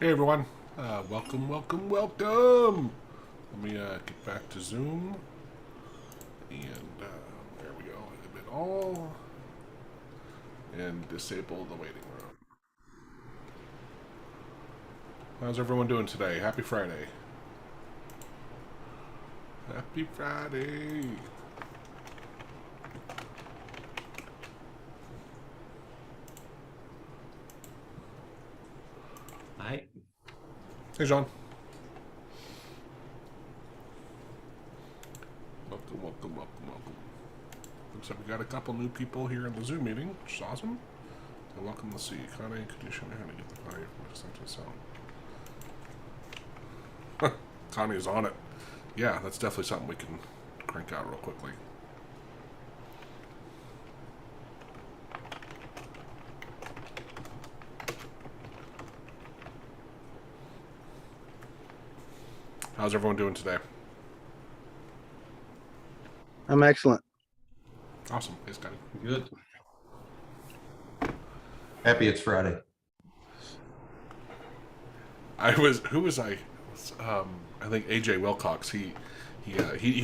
Hey everyone, welcome. Let me get back to Zoom, and there we go. Hit it all, and disable the waiting room. How's everyone doing today? Happy Friday. Happy Friday. Hi. Hey John. Welcome. Looks like we got a couple new people here in the Zoom meeting, which is awesome. And welcome to see Connie. Could you show me how to get the audio from this to sound? Connie's on it. Yeah, that's definitely something we can crank out real quickly. How's everyone doing today? I'm excellent. Awesome. Hey, Scotty. Good. Happy it's Friday. Who was I? I think AJ Wilcox. He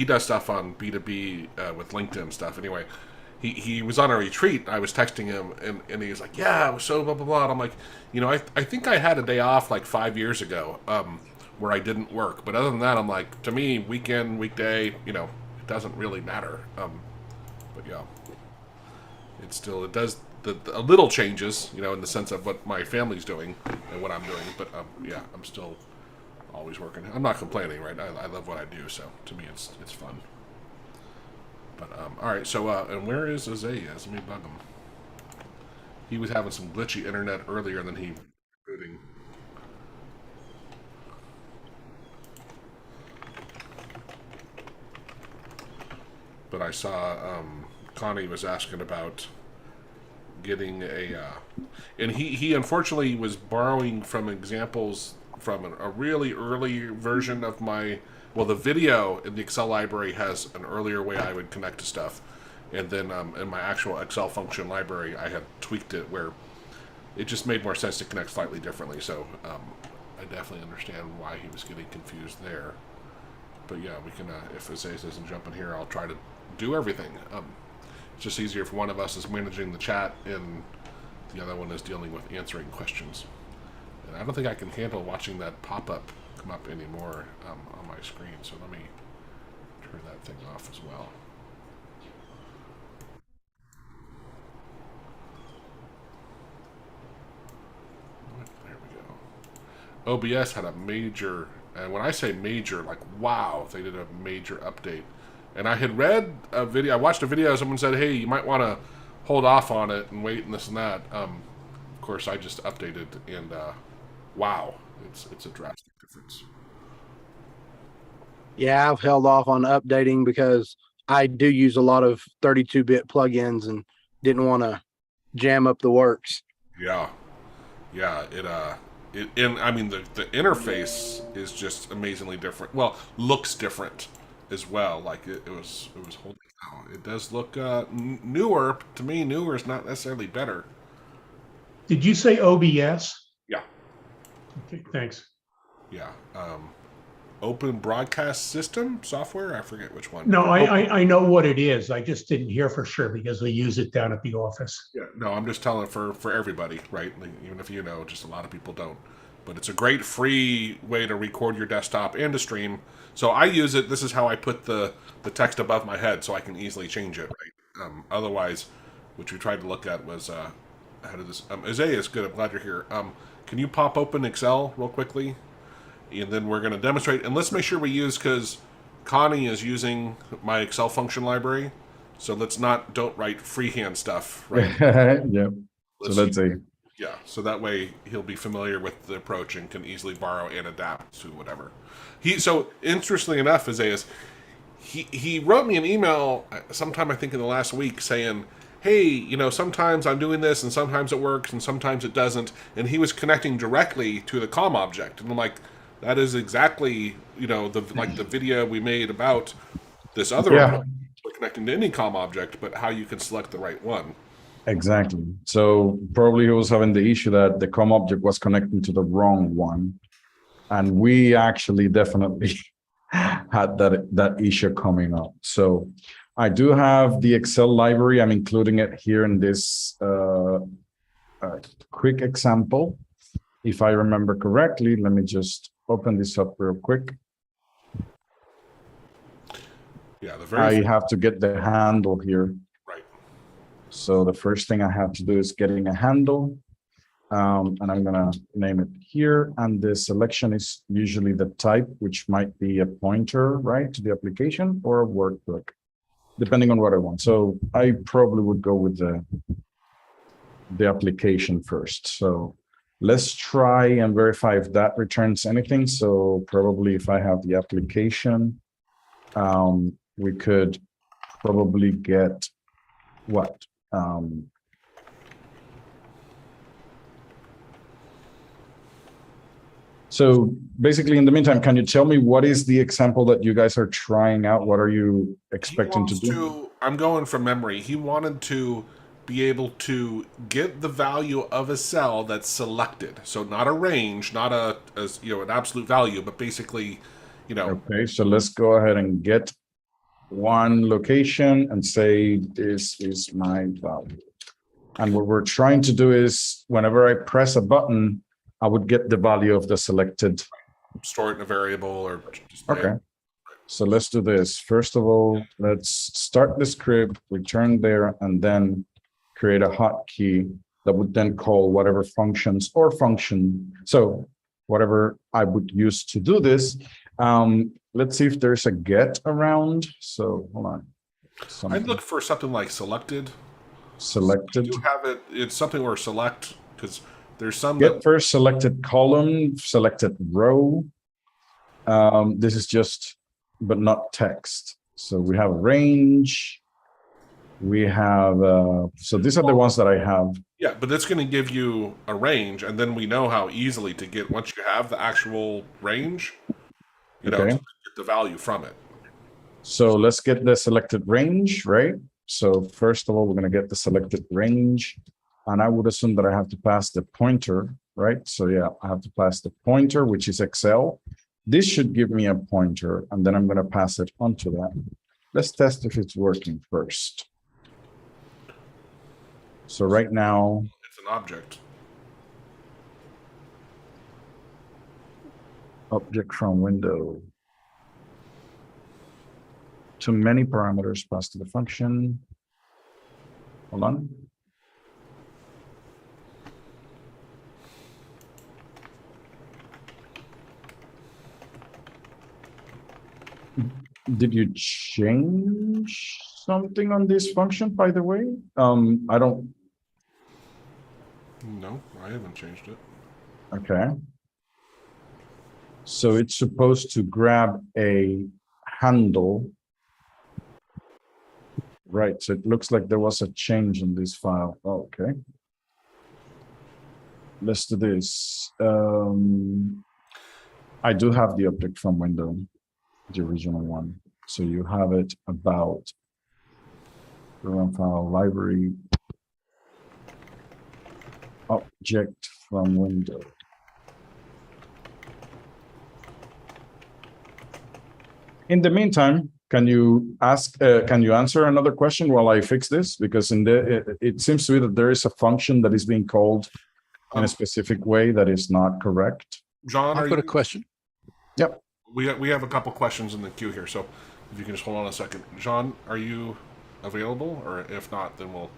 does stuff on B2B with LinkedIn stuff. Anyway, he was on a retreat. I was texting him, and he was like, "Yeah, it was so blah blah blah." And I'm like, I think I had a day off like 5 years ago, where I didn't work. But other than that, I'm like, to me, weekend, weekday, it doesn't really matter. But yeah, it does a little changes, in the sense of what my family's doing and what I'm doing. But yeah, I'm still always working. I'm not complaining, right? I love what I do, so to me, it's fun. But all right, so and where is Isaiah? Let me bug him. He was having some glitchy internet earlier, and then he booting. But I saw Connie was asking about getting and he unfortunately was borrowing from examples from a really early version of the video in the Excel library has an earlier way I would connect to stuff, and then in my actual Excel function library I had tweaked it where it just made more sense to connect slightly differently. So I definitely understand why he was getting confused there. But yeah, we can if Isaiah doesn't jump in here, I'll try to do everything. It's just easier if one of us is managing the chat and the other one is dealing with answering questions. And I don't think I can handle watching that pop-up come up anymore on my screen, so let me turn that thing off as well. There we go. OBS had a major, and when I say major, like wow, they did a major update. And I had read a video, I watched a video, someone said, hey, you might want to hold off on it and wait and this and that. Of course, I just updated, and wow, it's a drastic difference. Yeah, I've held off on updating because I do use a lot of 32-bit plugins and didn't want to jam up the works. Yeah, and I mean the interface is just amazingly different. Well, looks different as well. Like it was holy cow. It does look newer to me. Newer is not necessarily better. Did you say OBS? Yeah. Okay, thanks. Yeah. Open Broadcast System software. I forget which one. No, I know what it is. I just didn't hear for sure because we use it down at the office. Yeah. No, I'm just telling for everybody, right? Like, even if just a lot of people don't. But it's a great free way to record your desktop and to stream. So I use it. This is how I put the text above my head, so I can easily change it. Right. Otherwise, which we tried to look at was how did this? Isaiah is good. I'm glad you're here. Can you pop open Excel real quickly, and then we're going to demonstrate. And let's make sure we use, because Connie is using my Excel function library. So don't write freehand stuff. Right. Yep. Let's see. Yeah, so that way he'll be familiar with the approach and can easily borrow and adapt to whatever. So interestingly enough, Isaiah, he wrote me an email sometime I think in the last week saying, hey, sometimes I'm doing this and sometimes it works and sometimes it doesn't, and he was connecting directly to the COM object, and I'm like, that is exactly the video we made about this other Yeah. connecting to any COM object, but how you can select the right one. Exactly. So probably he was having the issue that the COM object was connecting to the wrong one. And we actually definitely had that issue coming up. So I do have the Excel library. I'm including it here in this quick example. If I remember correctly, let me just open this up real quick. Yeah, I have to get the handle here. right. So the first thing I have to do is getting a handle. And I'm gonna name it here. And the selection is usually the type, which might be a pointer, right, to the application or a workbook, depending on what I want. So I probably would go with the application first. So let's try and verify if that returns anything. So probably if I have the application, we could probably get what? So basically, in the meantime, can you tell me what is the example that you guys are trying out? What are you expecting to do? I'm going from memory. He wanted to be able to get the value of a cell that's selected. So not a range, not an absolute value, but basically, Okay, so let's go ahead and get one location and say this is my value. And what we're trying to do is whenever I press a button, I would get the value of the selected. Store it in a variable or just Okay. So let's do this. First of all, let's start the script, return there, and then create a hotkey that would then call whatever functions or function. So whatever I would use to do this. Let's see if there's a get around. So hold on. I'd look for something like selected. Selected. You have it. It's something where select, because there's some Get first selected column, selected row. This is just, but not text. So we have a range. We have, so these are the ones that I have. Yeah, but that's going to give you a range, and then we know how easily to get, once you have the actual range, to get the value from it. So let's get the selected range, right? So first of all, we're going to get the selected range. And I would assume that I have to pass the pointer, right? So yeah, I have to pass the pointer, which is Excel. This should give me a pointer, and then I'm going to pass it onto that. Let's test if it's working first. So right now, it's an object. Object from window. Too many parameters passed to the function. Hold on. Did you change something on this function, by the way? I don't. No, I haven't changed it. Okay. So it's supposed to grab a handle. Right, so it looks like there was a change in this file. Oh, okay. Let's do this. I do have the object from window, the original one. So you have it about program file library object from window. In the meantime, can you answer another question while I fix this? Because it seems to me that there is a function that is being called in a specific way that is not correct. John, I've got a question. Yep. We have a couple questions in the queue here, so if you can just hold on a second. John, are you available? Or if not, then we'll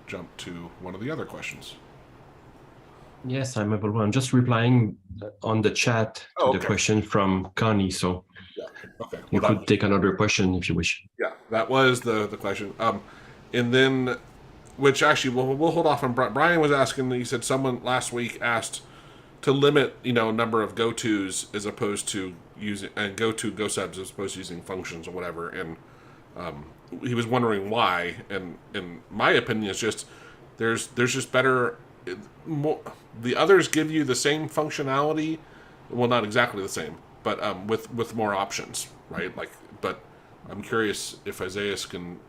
jump to one of the other questions. Yes, I'm available. I'm just replying on the chat to the question from Connie, so yeah. Okay. You could take another question if you wish. Yeah, that was the question. And then, which actually we'll hold off on. Brian was asking. He said someone last week asked to limit number of go-tos as opposed to using and go subs as opposed to using functions or whatever. And he was wondering why. And in my opinion, it's just there's just better. The others give you the same functionality. Well, not exactly the same, but with more options, right? But I'm curious if Isaias can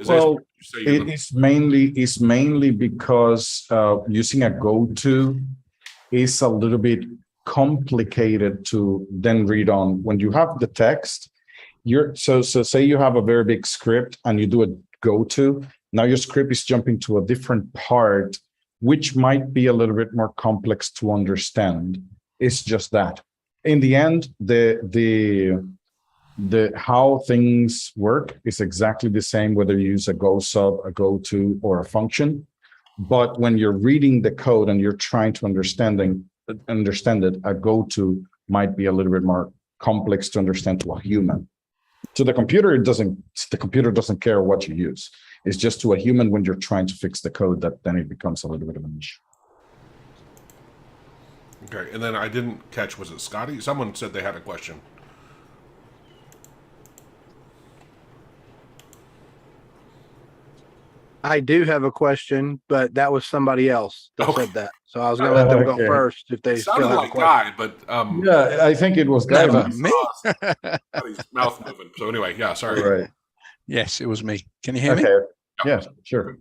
Well, say you're it's mainly because using a go-to is a little bit complicated to then read on. When you have the text, so say you have a very big script and you do a go-to. Now your script is jumping to a different part, which might be a little bit more complex to understand. It's just that. In the end, the how things work is exactly the same whether you use a go sub, a go to, or a function. But when you're reading the code and you're trying to understand it, a go to might be a little bit more complex to understand to a human. To the computer, the computer doesn't care what you use. It's just to a human when you're trying to fix the code that then it becomes a little bit of an issue. Okay, and then I didn't catch, was it Scotty? Someone said they had a question. I do have a question, but that was somebody else that Okay. said that. So I was going to let them go Okay. first if they It still sounded have a like question. Guy, but Yeah, I think it was Never. Gavin. Me? Scotty's mouth moving. So anyway, yeah, sorry. Right. Yes, it was me. Can you hear me? Okay. Yeah, sure.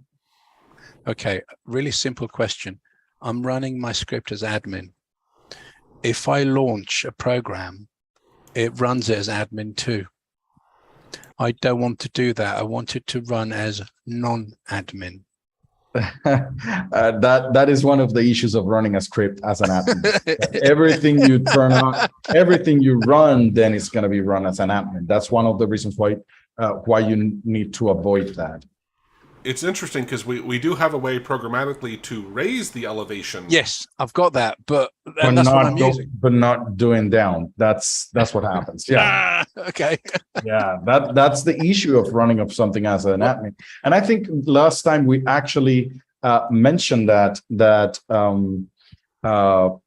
Okay, really simple question. I'm running my script as admin. If I launch a program, it runs it as admin too. I don't want to do that. I want it to run as non-admin. That is one of the issues of running a script as an admin. Everything you turn on, everything you run, then it's going to be run as an admin. That's one of the reasons why you need to avoid that. It's interesting because we do have a way programmatically to raise the elevation. Yes, I've got that, but But that's what I'm using. but not doing down. That's what happens. Yeah. Okay. Yeah, that's the issue of running of something as an admin. And I think last time we actually mentioned that Oh,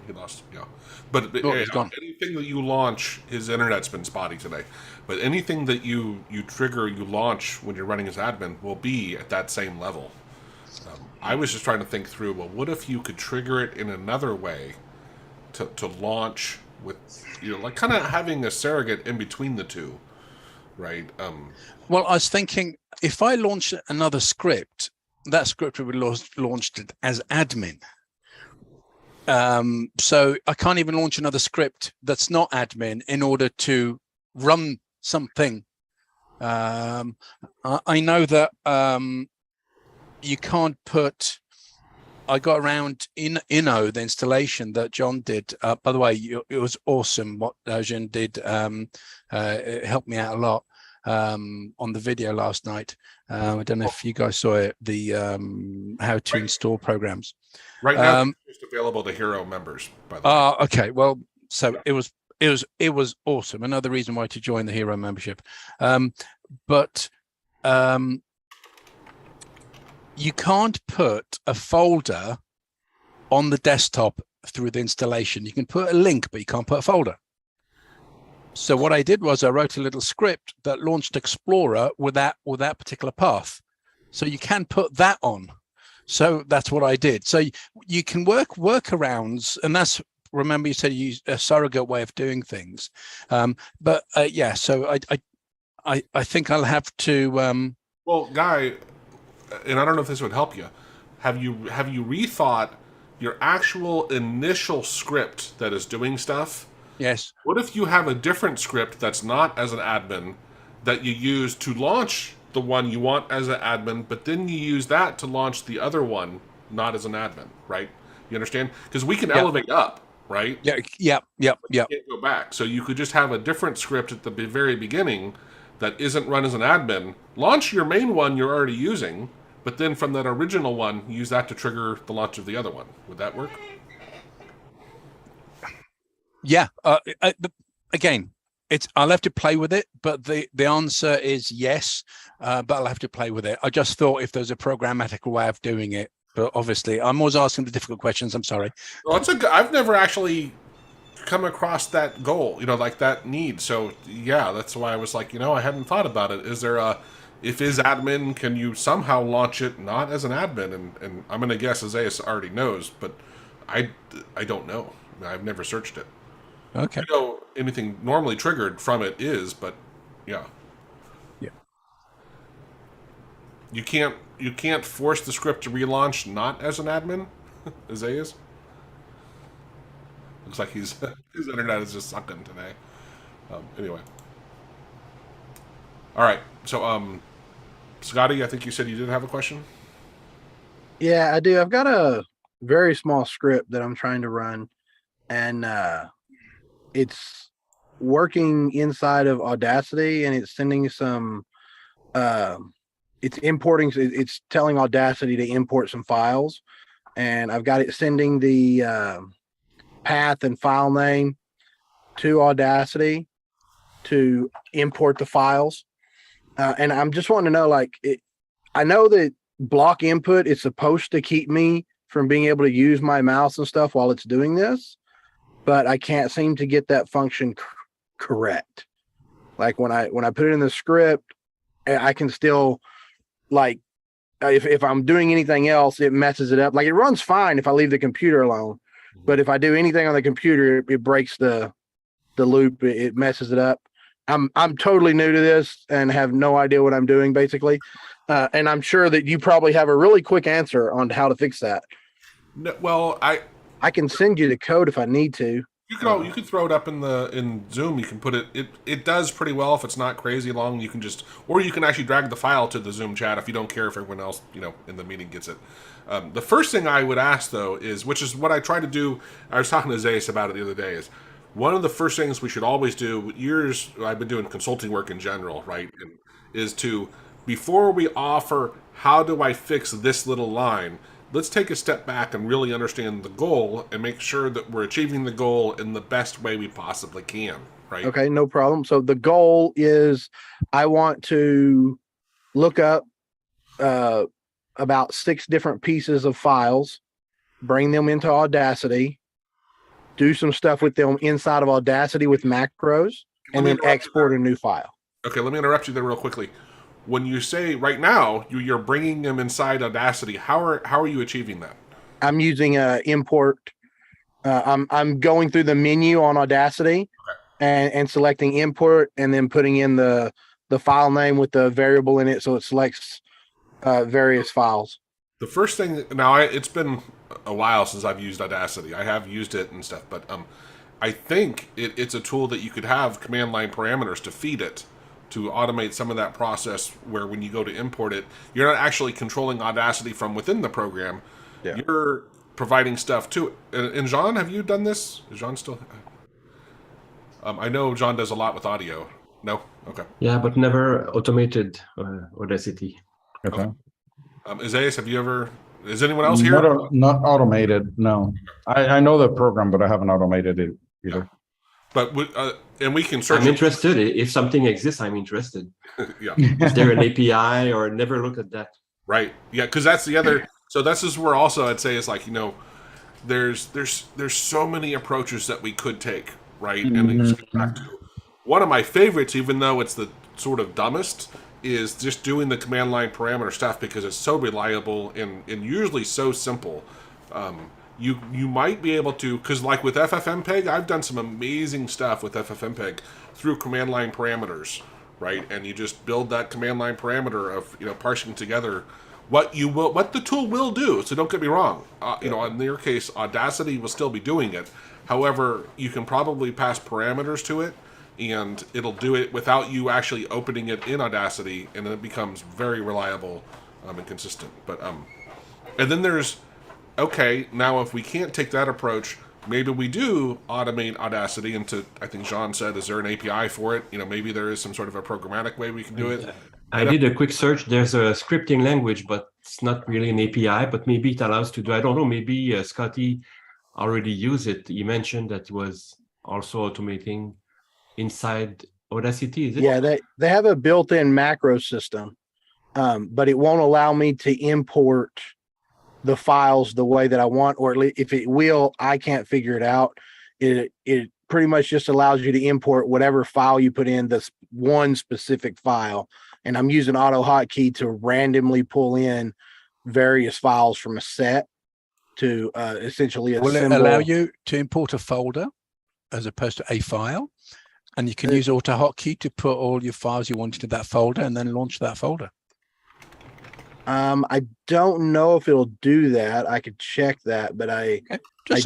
he lost. Yeah. But it's gone. anything that you launch, his internet's been spotty today. But anything that you trigger, you launch when you're running as admin will be at that same level. I was just trying to think through, well, what if you could trigger it in another way to launch with, like kind of having a surrogate in between the two, right? Well, I was thinking if I launch another script, that script would be launched as admin. So I can't even launch another script that's not admin in order to run something. I know that you can't put. I got around in Inno, the installation that John did. By the way, it was awesome what John did. It helped me out a lot on the video last night. I don't know if you guys saw it. The how to install programs. Right now, it's just available to Hero members. By the way. Okay. Well, so it was awesome. Another reason why to join the Hero membership. But you can't put a folder on the desktop through the installation. You can put a link, but you can't put a folder. So what I did was I wrote a little script that launched Explorer with that particular path. So you can put that on. So that's what I did. So you can workarounds, and that's, remember you said you use a surrogate way of doing things. But yeah, so I think I'll have to. Well, Guy, and I don't know if this would help you. Have you rethought your actual initial script that is doing stuff? Yes. What if you have a different script that's not as an admin that you use to launch the one you want as an admin, but then you use that to launch the other one not as an admin, right? You understand? Because we can elevate up, right? Yeah. You can't go back. So you could just have a different script at the very beginning that isn't run as an admin. Launch your main one you're already using, but then from that original one, use that to trigger the launch of the other one. Would that work? Yeah. Again, I'll have to play with it, but the answer is yes. But I'll have to play with it. I just thought if there's a programmatic way of doing it, but obviously I'm always asking the difficult questions. I'm sorry. Well, I've never actually come across that goal, like that need. So yeah, that's why I was like, I hadn't thought about it. Is there if is admin, can you somehow launch it not as an admin? And I'm going to guess Isaias already knows, but I don't know. I've never searched it. Okay. anything normally triggered from it is, but yeah. Yeah. You can't force the script to relaunch not as an admin, Isaias. Looks like his internet is just sucking today. Anyway. All right. So, Scotty, I think you said you did have a question. Yeah, I do. I've got a very small script that I'm trying to run, and it's working inside of Audacity, and it's sending some. It's importing. It's telling Audacity to import some files, and I've got it sending the path and file name to Audacity to import the files. And I'm just wanting to know, like, I know that block input is supposed to keep me from being able to use my mouse and stuff while it's doing this, but I can't seem to get that function correct. Like when I put it in the script, I can still, like, if I'm doing anything else, it messes it up. Like, it runs fine if I leave the computer alone, but if I do anything on the computer, it breaks the loop. It messes it up. I'm totally new to this and have no idea what I'm doing, basically. And I'm sure that you probably have a really quick answer on how to fix that. No, well, I can send you the code if I need to. you could throw it up in Zoom. You can put it. It does pretty well if it's not crazy long. You can or you can actually drag the file to the Zoom chat if you don't care if everyone else in the meeting gets it. The first thing I would ask though is, which is what I try to do. I was talking to Zayas about it the other day. Is one of the first things we should always do. Years I've been doing consulting work in general, right? Is to, before we offer, how do I fix this little line? Let's take a step back and really understand the goal and make sure that we're achieving the goal in the best way we possibly can, right? Okay, no problem. So the goal is I want to look up about 6 different pieces of files, bring them into Audacity, do some stuff with them inside of Audacity with macros, and then export a new file. Okay, let me interrupt you there real quickly. When you say right now you're bringing them inside Audacity, how are you achieving that? I'm using import. I'm going through the menu on Audacity and selecting import, and then putting in the file name with the variable in it, so it selects various files. The first thing, now it's been a while since I've used Audacity. I have used it and stuff, but I think it's a tool that you could have command line parameters to feed it, to automate some of that process, where when you go to import it, you're not actually controlling Audacity from within the program. Yeah. You're providing stuff to it. And Jean, have you done this? Is Jean still? I know Jean does a lot with audio. No? Okay. Yeah, but never automated Audacity. Okay. Isaias, have you ever? Is anyone else here? Not automated. No, I know the program, but I haven't automated it either. Yeah. But and we can search. I'm interested. If something exists, I'm interested. Yeah. Is there an API, or never look at that? Right. Yeah, because that's the other. So this is where also I'd say is like, there's so many approaches that we could take, right? And then just get back to one of my favorites, even though it's the sort of dumbest, is just doing the command line parameter stuff, because it's so reliable and usually so simple. You might be able to, because like with FFmpeg, I've done some amazing stuff with FFmpeg through command line parameters, right? And you just build that command line parameter of parsing together what the tool will do. So don't get me wrong. In your case, Audacity will still be doing it. However, you can probably pass parameters to it, and it'll do it without you actually opening it in Audacity, and it becomes very reliable and consistent. But and then there's, okay, now if we can't take that approach, maybe we do automate Audacity into, I think Jean said, is there an API for it? Maybe there is some sort of a programmatic way we can do it. I did a quick search. There's a scripting language, but it's not really an API, but maybe it allows to do, I don't know, maybe Scotty already used it. He mentioned that it was also automating inside Audacity, is it? Yeah, they have a built-in macro system, but it won't allow me to import the files the way that I want, or at least if it will, I can't figure it out. It pretty much just allows you to import whatever file you put in, this one specific file. And I'm using auto hotkey to randomly pull in various files from a set to essentially assemble. Will it allow you to import a folder as opposed to a file. And you can use auto hotkey to put all your files you want into that folder and then launch that folder. I don't know if it'll do that. I could check that, but I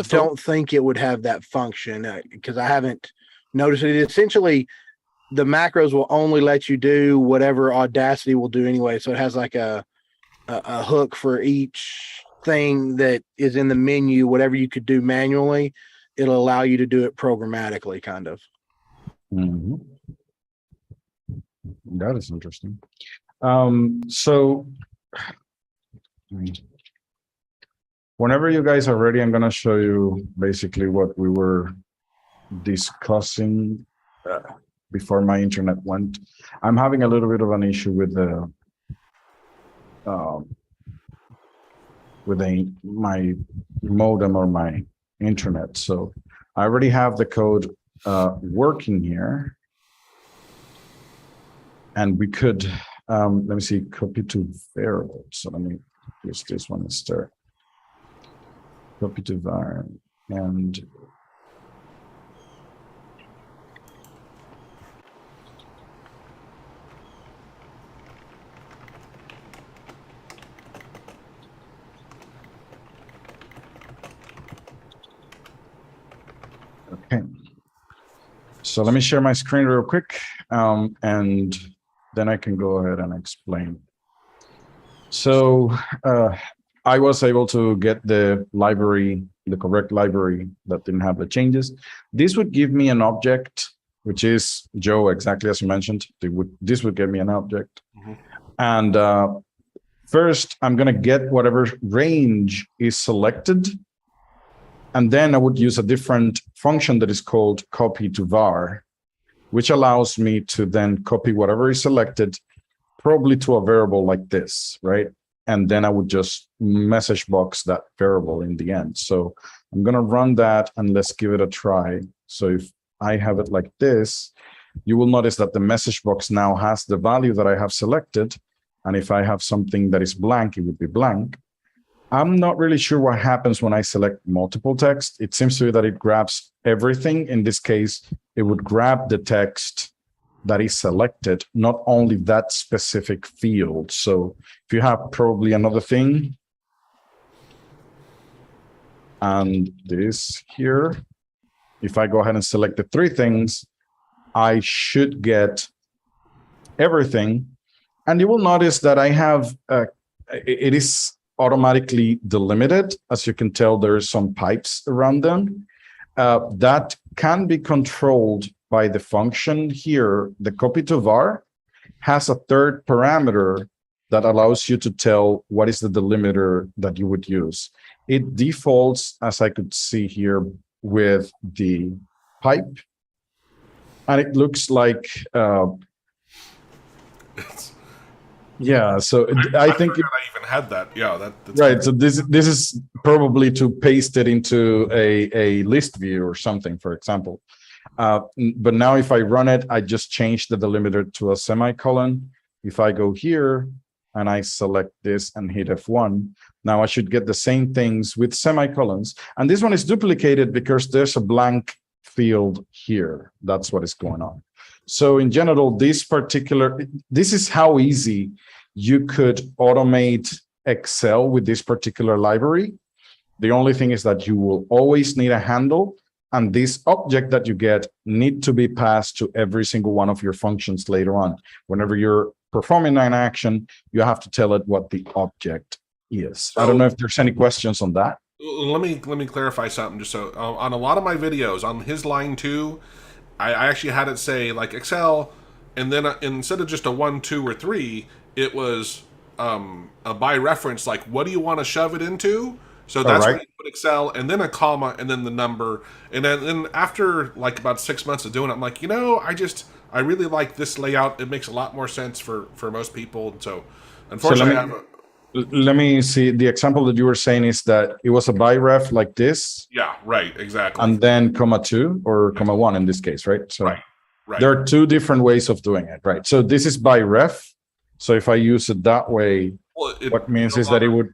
don't think it would have that function because I haven't noticed it. Essentially, the macros will only let you do whatever Audacity will do anyway. So it has like a hook for each thing that is in the menu. Whatever you could do manually, it'll allow you to do it programmatically, kind of. Mm-hmm. That is interesting. So whenever you guys are ready, I'm going to show you basically what we were discussing before my internet went. I'm having a little bit of an issue with my modem or my internet. So I already have the code working here, and we could let me see, copy to variable. So let me use this one instead. Copy to var, and okay. So let me share my screen real quick, and then I can go ahead and explain. So I was able to get the library, the correct library that didn't have the changes. This would give me an object, which is Joe, exactly as you mentioned. This would give me an object. Mm-hmm. And first, I'm going to get whatever range is selected. And then I would use a different function that is called copy to var, which allows me to then copy whatever is selected, probably to a variable like this, right? And then I would just message box that variable in the end. So I'm going to run that and let's give it a try. So if I have it like this, you will notice that the message box now has the value that I have selected. And if I have something that is blank, it would be blank. I'm not really sure what happens when I select multiple text. It seems to be that it grabs everything. In this case, it would grab the text that is selected, not only that specific field. So if you have probably another thing, and this here, if I go ahead and select the three things, I should get everything. And you will notice that I have, it is automatically delimited. As you can tell, there are some pipes around them. That can be controlled by the function here. The copy to var has a third parameter that allows you to tell what is the delimiter that you would use. It defaults, as I could see here, with the pipe. And it looks like, yeah, so I think I even had that. Yeah, that's right. So this is probably to paste it into a list view or something, for example. But now if I run it, I just change the delimiter to a semicolon. If I go here and I select this and hit F1, now I should get the same things with semicolons. And this one is duplicated because there's a blank field here. That's what is going on. So in general, this is how easy you could automate Excel with this particular library. The only thing is that you will always need a handle, and this object that you get need to be passed to every single one of your functions later on. Whenever you're performing an action, you have to tell it what the object is. So, I don't know if there's any questions on that. Let me clarify something. Just so on a lot of my videos, on his line 2, I actually had it say like Excel, and then instead of just a 1, 2, or 3, it was a by reference, like what do you want to shove it into? So that's where you put Excel, and then a comma, and then the number. And then after like about 6 months of doing it, I'm like, I really like this layout. It makes a lot more sense for most people. And so unfortunately, let me see. The example that you were saying is that it was a by ref like this. Yeah, right, exactly. And then comma 2 or comma 1 in this case, right? So right. There are two different ways of doing it, right? So this is by ref. So if I use it that way, what means is that it would.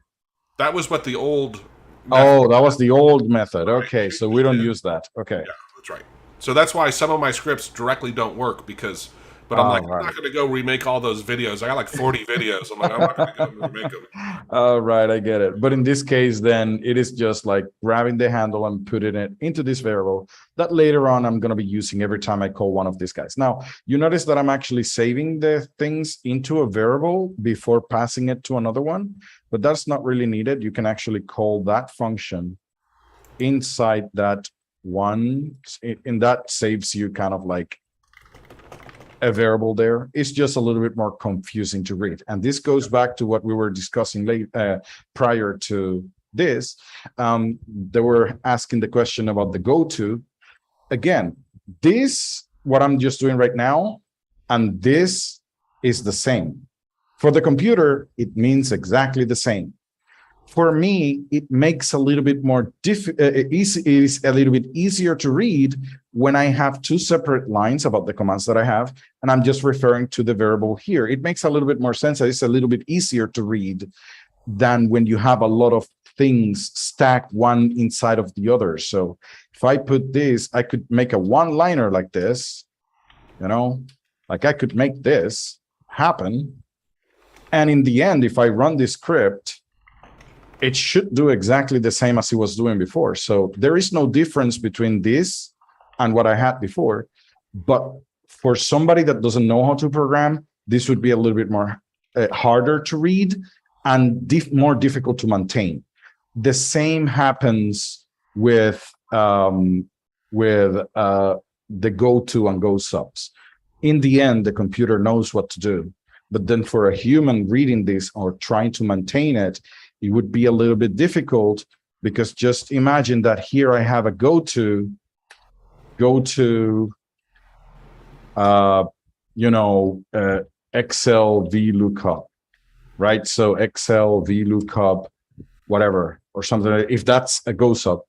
That was what the old. Oh, that was the old method. Okay, so we don't use that. Okay. Yeah, that's right. So that's why some of my scripts directly don't work because. But I'm like, I'm not going to go remake all those videos. I got like 40 videos. I'm like, I'm not going to go remake them. Right, I get it. But in this case, then it is just like grabbing the handle and putting it into this variable that later on I'm going to be using every time I call one of these guys. Now, you notice that I'm actually saving the things into a variable before passing it to another one, but that's not really needed. You can actually call that function inside that one, and that saves you kind of like a variable there. It's just a little bit more confusing to read. And this goes back to what we were discussing prior to this. They were asking the question about the go-to. Again, this, what I'm just doing right now, and this is the same. For the computer, it means exactly the same. For me, it makes a little bit more it is a little bit easier to read when I have two separate lines about the commands that I have, and I'm just referring to the variable here. It makes a little bit more sense. It's a little bit easier to read than when you have a lot of things stacked one inside of the other. So if I put this, I could make a one-liner like this, you know, like I could make this happen. And in the end, if I run this script, it should do exactly the same as it was doing before. So there is no difference between this and what I had before. But for somebody that doesn't know how to program, this would be a little bit more harder to read and more difficult to maintain. The same happens with the go-to and go-subs. In the end, the computer knows what to do. But then for a human reading this or trying to maintain it, it would be a little bit difficult, because just imagine that here I have a go-to, Excel VLOOKUP, right? So Excel VLOOKUP, whatever, or something, if that's a go-sub.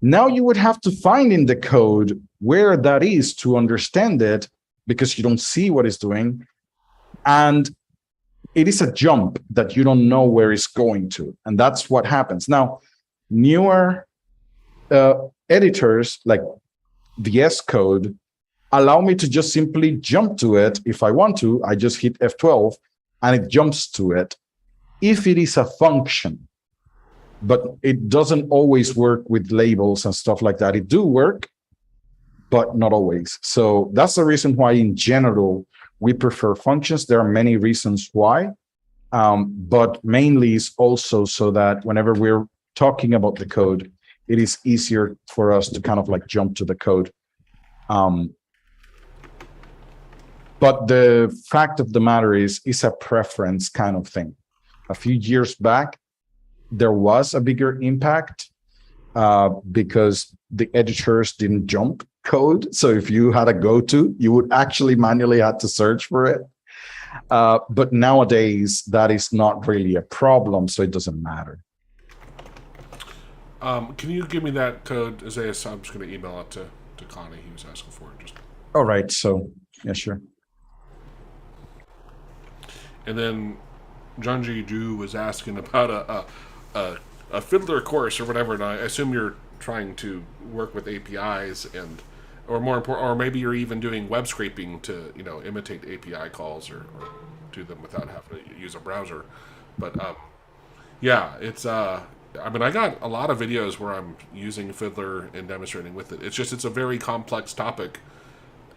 Now you would have to find in the code where that is to understand it, because you don't see what it's doing. And it is a jump that you don't know where it's going to. And that's what happens. Now, newer editors like VS Code allow me to just simply jump to it. If I want to, I just hit F12 and it jumps to it if it is a function. But it doesn't always work with labels and stuff like that. It do work, but not always. So that's the reason why in general, we prefer functions. There are many reasons why, but mainly is also so that whenever we're talking about the code, it is easier for us to kind of like jump to the code. But the fact of the matter is, it's a preference kind of thing. A few years back, there was a bigger impact because the editors didn't jump code. So if you had a go-to, you would actually manually have to search for it. But nowadays, that is not really a problem, so it doesn't matter. Can you give me that code, Isaiah? I'm just going to email it to Connie. He was asking for it. All right. So, yeah, sure. And then Junji Ju was asking about a Fiddler course or whatever, and I assume you're trying to work with APIs or more important, or maybe you're even doing web scraping to imitate API calls or do them without having to use a browser. But yeah, it's I mean, I got a lot of videos where I'm using Fiddler and demonstrating with it. It's a very complex topic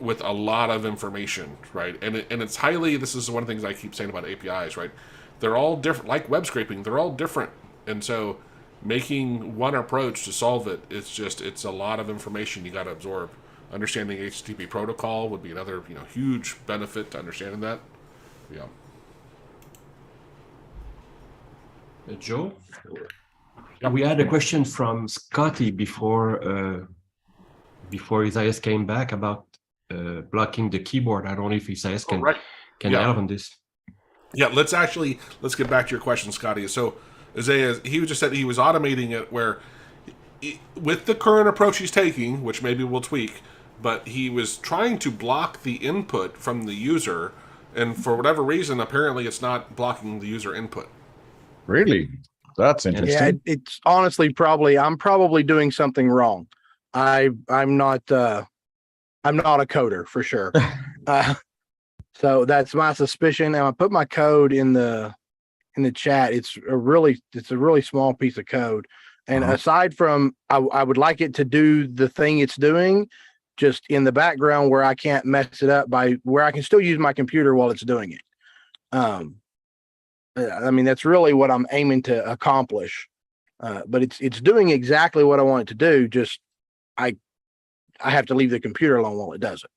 with a lot of information, right? And it's highly, this is one of the things I keep saying about APIs, right? They're all different, like web scraping, they're all different. And so making one approach to solve it, it's a lot of information you got to absorb. Understanding HTTP protocol would be another, huge benefit to understanding that. Yeah. Joe? We had a question from Scotty before Isaiah came back about blocking the keyboard. I don't know if Isaiah can help on this. Yeah, let's get back to your question, Scotty. So Isaiah, he just said he was automating it where, with the current approach he's taking, which maybe we'll tweak, but he was trying to block the input from the user, and for whatever reason, apparently it's not blocking the user input. Really? That's interesting. Yeah, it's honestly I'm probably doing something wrong. I'm not I'm not a coder for sure. So that's my suspicion. And I put my code in the chat. It's a really small piece of code. And aside from, I would like it to do the thing it's doing, just in the background where I can't mess it up by where I can still use my computer while it's doing it. I mean, that's really what I'm aiming to accomplish. But it's doing exactly what I want it to do. Just I have to leave the computer alone while it does it.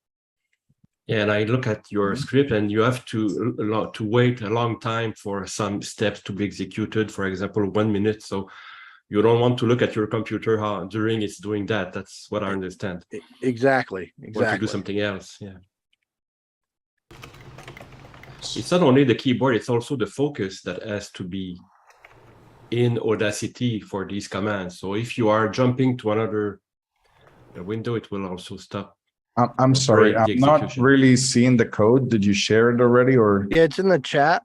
Yeah, and I look at your script, and you have to wait a long time for some steps to be executed. For example, 1 minute. So you don't want to look at your computer during it's doing that. That's what I understand. Exactly. You want to do something else. Yeah. It's not only the keyboard; it's also the focus that has to be in Audacity for these commands. So if you are jumping to another window, it will also stop. I'm sorry, I'm not really seeing the code. Did you share it already, or? Yeah, it's in the chat.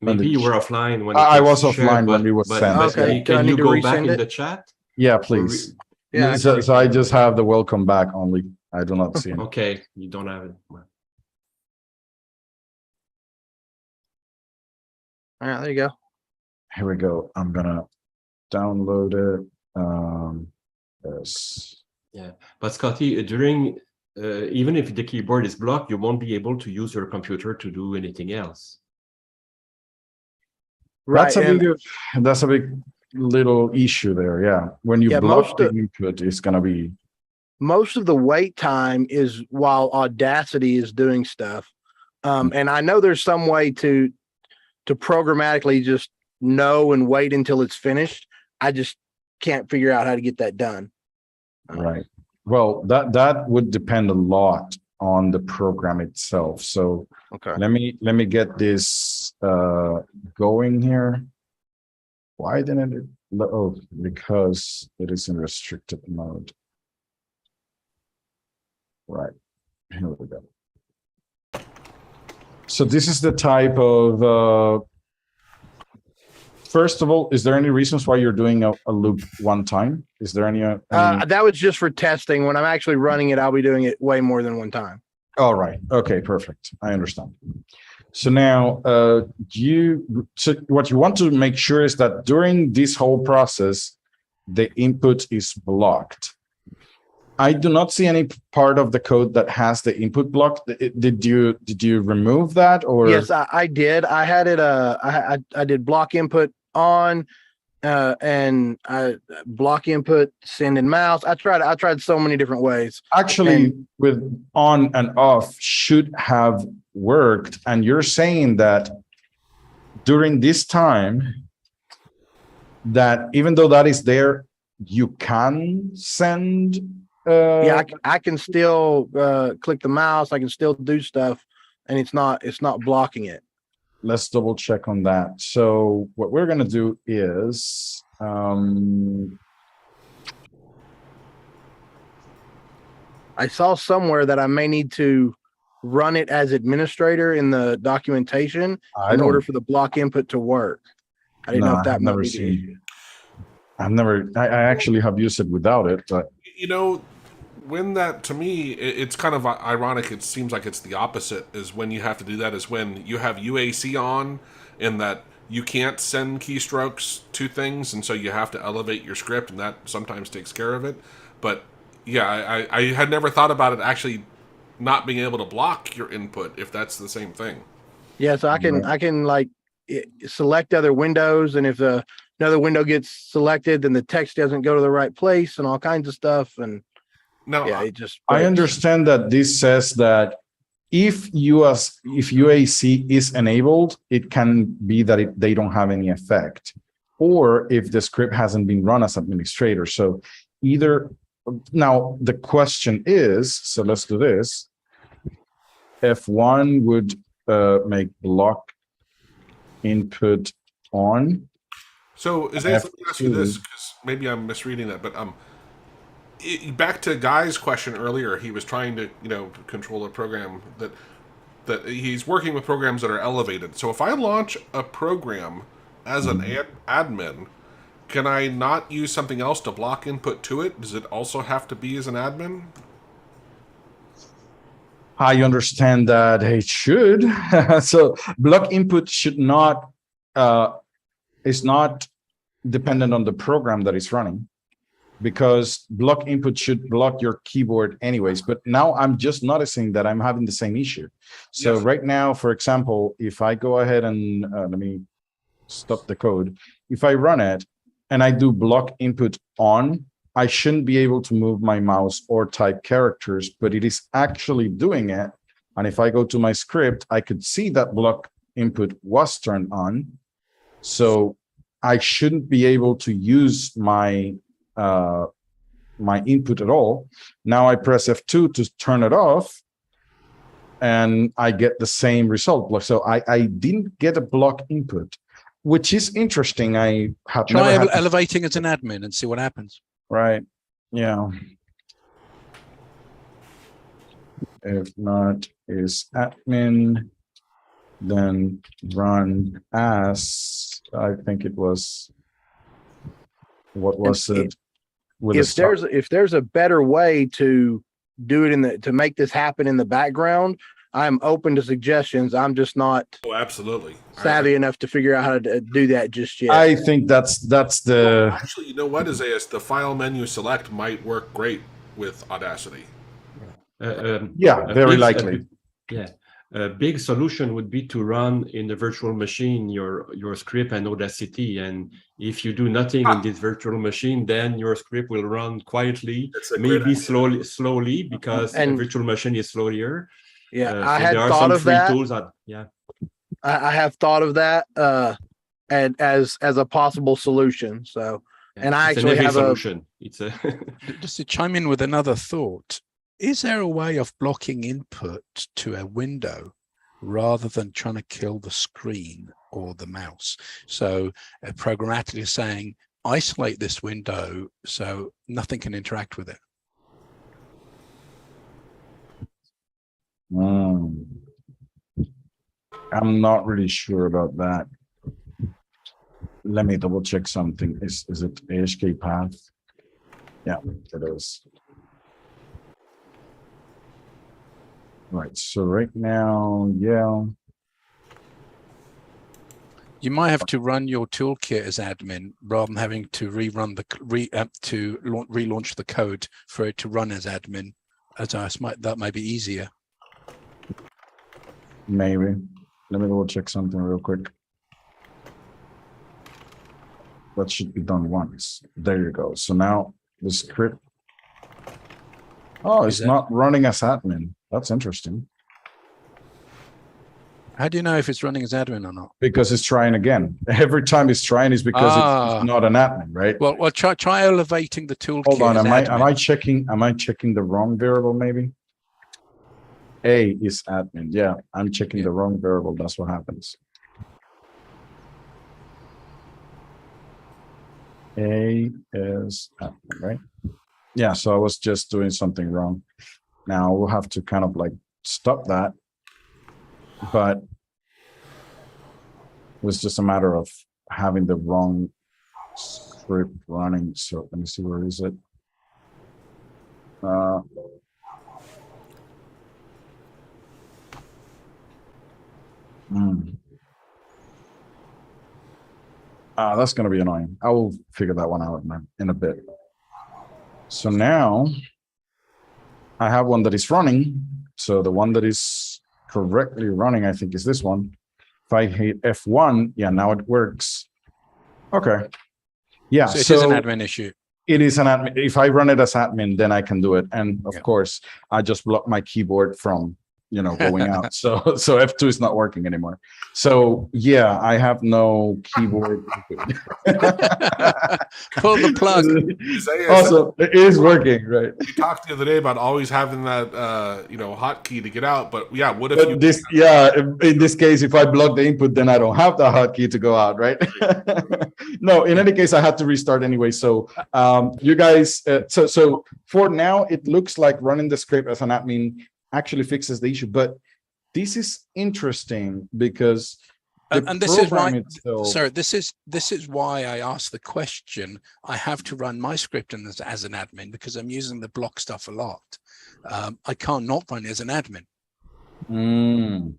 Maybe you were offline when I was offline when it was sent. Okay, can you go back in the chat? Yeah, please. Yeah. So I just have the welcome back only. I do not see it. Okay, you don't have it. All right, there you go. Here we go. I'm gonna download it. Yes. Yeah, but Scotty, during even if the keyboard is blocked, you won't be able to use your computer to do anything else. Right. That's a big little issue there. Yeah. When you block the input, it's going to be. Most of the wait time is while Audacity is doing stuff. And I know there's some way to programmatically just know and wait until it's finished. I just can't figure out how to get that done. Right. Well, that would depend a lot on the program itself. So okay, let me get this going here. Why didn't it? Oh, because it is in restricted mode. Right. Here we go. So this is the type of. First of all, is there any reasons why you're doing a loop one time? Is there any? That was just for testing. When I'm actually running it, I'll be doing it way more than one time. All right. Okay. Perfect. I understand. So now, so what you want to make sure is that during this whole process, the input is blocked. I do not see any part of the code that has the input blocked. Did you remove that, or? Yes, I did. I had it. I did block input on, and I block input, send and mouse. I tried so many different ways. Actually, with on and off should have worked. And you're saying that during this time, that even though that is there, you can send. Yeah, I can still click the mouse. I can still do stuff, and it's not blocking it. Let's double check on that. So what we're going to do is I saw somewhere that I may need to run it as administrator in the documentation in order for the block input to work. I didn't know if that might be the issue. I actually have used it without it, but you know, when that, to me, it's kind of ironic. It seems like it's the opposite, is when you have to do that is when you have UAC on, in that you can't send keystrokes to things, and so you have to elevate your script, and that sometimes takes care of it. But yeah, I had never thought about it actually not being able to block your input, if that's the same thing. Yeah, so I can like select other windows, and if another window gets selected, then the text doesn't go to the right place and all kinds of stuff. And no, yeah, it just I understand that this says that if UAC is enabled, it can be that they don't have any effect, or if the script hasn't been run as administrator. So either now the question is, so let's do this. F1 would make block input on. So is that, let me ask you this, because maybe I'm misreading that, but back to Guy's question earlier, he was trying to control a program that he's working with programs that are elevated. So if I launch a program as an admin, can I not use something else to block input to it? Does it also have to be as an admin? I understand that it should. So block input should not, is not dependent on the program that is running, because block input should block your keyboard anyways. But now I'm just noticing that I'm having the same issue. So Yes. right now, for example, if I go ahead and let me stop the code. If I run it and I do block input on, I shouldn't be able to move my mouse or type characters, but it is actually doing it. And if I go to my script, I could see that block input was turned on. So I shouldn't be able to use my my input at all. Now I press F2 to turn it off, and I get the same result. So I didn't get a block input, which is interesting. I have Try never had to- elevating as an admin and see what happens. Right. Yeah. If not is admin, then run as, I think it was, what was And it? With a if there's a better way to do it to make this happen in the background, I'm open to suggestions. I'm just not Oh, absolutely. savvy enough to figure out how to do that just yet. I think that's the, Actually, you know what, Isaias? The file menu select might work great with Audacity. yeah, very big- likely. Yeah, a big solution would be to run in the virtual machine your script and Audacity, and if you do nothing in this virtual machine, then your script will run quietly, That's a great maybe idea. slowly, because the And- virtual machine is slower. Yeah, So I had there are thought some of free that. tools that, yeah. I have thought of that and as a possible solution. So, and I It's an actually heavy have solution. It's a Just to chime in with another thought, is there a way of blocking input to a window rather than trying to kill the screen or the mouse? So programmatically saying, isolate this window so nothing can interact with it. I'm not really sure about that. Let me double check something. Is it AHK path? Yeah, it is. Right, so right now, yeah. You might have to run your toolkit as admin rather than having to rerun the relaunch the code for it to run as admin. That might be easier. Maybe. Let me double check something real quick. That should be done once. There you go. So now the script. Oh, it's not running as admin. That's interesting. How do you know if it's running as admin or not? Because it's trying again. Every time it's trying is because it's not an admin, right? Well, try elevating the toolkit. Hold on, as am I admin. checking the wrong variable maybe? A is admin. Yeah, I'm checking the wrong variable. That's what happens. A is admin, right? Yeah, so I was just doing something wrong. Now we'll have to kind of like stop that. But it was just a matter of having the wrong script running. So let me see, where is it? That's going to be annoying. I will figure that one out in a bit. So now I have one that is running. So the one that is correctly running, I think, is this one. If I hit F1, yeah, now it works. Okay. Yeah. So it is an admin issue. It is an admin. If I run it as admin, then I can do it. And of course, I just block my keyboard from, going out. So F2 is not working anymore. So yeah, I have no keyboard. Pull the plug. Also, it is working, right? We talked the other day about always having that, hotkey to get out. But yeah, what if you? In this case, if I block the input, then I don't have the hotkey to go out, right? No, in any case, I had to restart anyway. So you guys, so for now, it looks like running the script as an admin actually fixes the issue. But this is interesting because and this is why this is why I asked the question. I have to run my script as an admin because I'm using the block stuff a lot. I can't not run it as an admin. Mm.